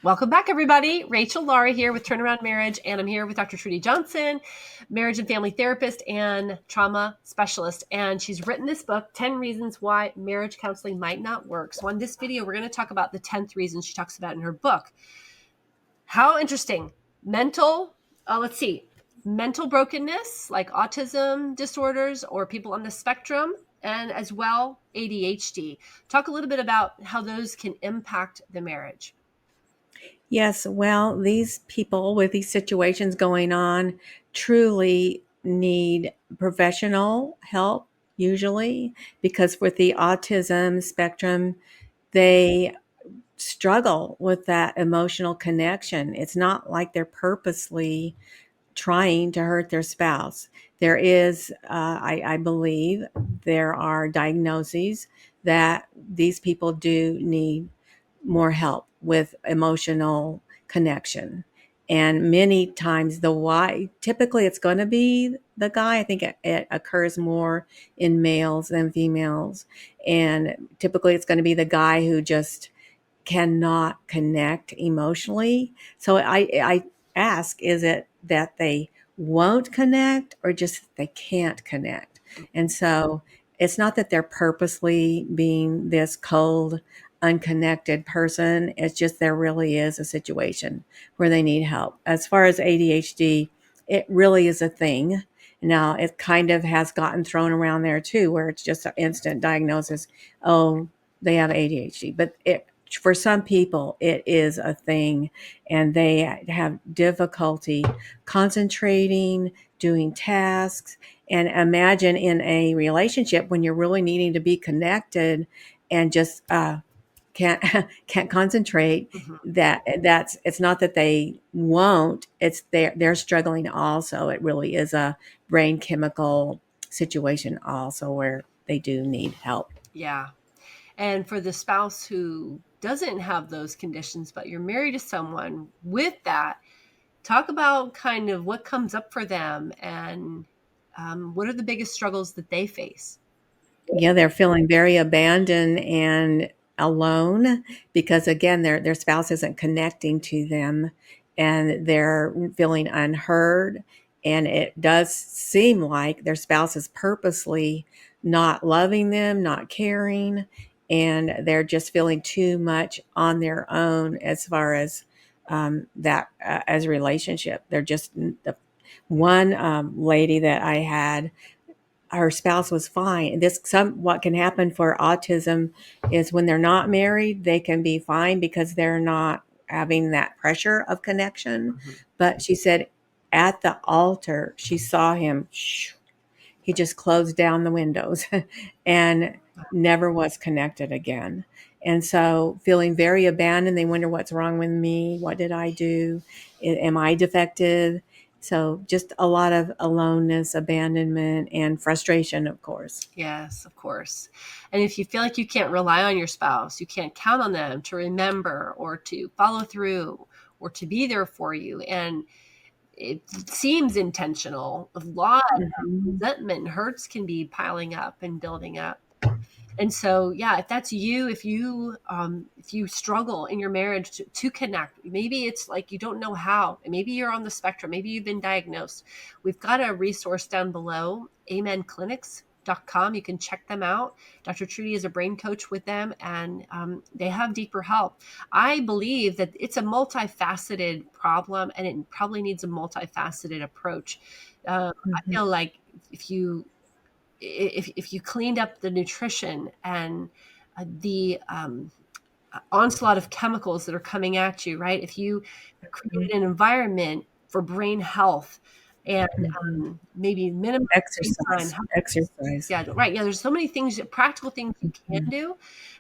Welcome back, everybody. Rachel Lara here with Turnaround Marriage, and I'm here with Dr. Trudy Johnson, marriage and family therapist and trauma specialist. And she's written this book, 10 Reasons Why Marriage Counseling Might Not Work. So on this video, we're going to talk about the 10th reason she talks about in her book. How interesting. Mental brokenness, like autism disorders or people on the spectrum, and as well, ADHD. Talk a little bit about how those can impact the marriage. Yes, well, these people with these situations going on truly need professional help, usually, because with the autism spectrum, they struggle with that emotional connection. It's not like they're purposely trying to hurt their spouse. There is, I believe, there are diagnoses that these people do need more help with emotional connection. And many times the why, typically it's going to be the guy. I think it occurs more in males than females. And typically it's going to be the guy who just cannot connect emotionally. So I ask, is it that they won't connect or just they can't connect? And so it's not that they're purposely being this cold, unconnected person. It's just there really is a situation where they need help. As far as ADHD, it really is a thing. Now, it kind of has gotten thrown around there too, where it's just an instant diagnosis. Oh, they have ADHD. But for some people, it is a thing, and they have difficulty concentrating, doing tasks. And imagine in a relationship when you're really needing to be connected and just can't can't concentrate. That's it's not that they won't, it's they're struggling also. It really is a brain chemical situation also where they do need help. Yeah. And for the spouse who doesn't have those conditions, but you're married to someone with that, talk about kind of what comes up for them and what are the biggest struggles that they face. Yeah, they're feeling very abandoned and alone because again their spouse isn't connecting to them, and they're feeling unheard, and it does seem like their spouse is purposely not loving them, not caring, and they're just feeling too much on their own as far as that as a relationship. They're just the one lady that I had, her spouse was fine. What can happen for autism is when they're not married, they can be fine because they're not having that pressure of connection. But she said at the altar, she saw him, he just closed down the windows and never was connected again. And so feeling very abandoned, they wonder what's wrong with me. What did I do? Am I defective? So just a lot of aloneness, abandonment, and frustration, of course. Yes, of course. And if you feel like you can't rely on your spouse, you can't count on them to remember or to follow through or to be there for you, and it seems intentional, a lot of Mhm. resentment and hurts can be piling up and building up. And so, yeah, if that's you, if you struggle in your marriage to connect, maybe it's like you don't know how, maybe you're on the spectrum, maybe you've been diagnosed. We've got a resource down below, amenclinics.com. You can check them out. Dr. Trudy is a brain coach with them, and they have deeper help. I believe that it's a multifaceted problem, and it probably needs a multifaceted approach. I Mhm. feel like if you if you cleaned up the nutrition and the onslaught of chemicals that are coming at you, right? If you created an environment for brain health and Mhm. maybe minimize screen time. Exercise. Yeah, right. Yeah, there's so many things, practical things you can Mhm. do,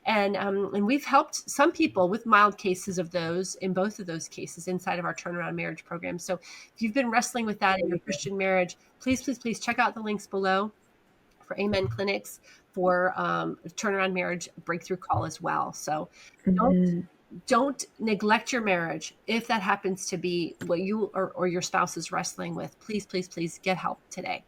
and we've helped some people with mild cases of those in both of those cases inside of our turnaround marriage program. So if you've been wrestling with that in your Christian marriage, please, please, please check out the links below for Amen Clinics for turnaround marriage breakthrough call as well. So don't Mhm. don't neglect your marriage if that happens to be what you or your spouse is wrestling with. Please, please, please get help today.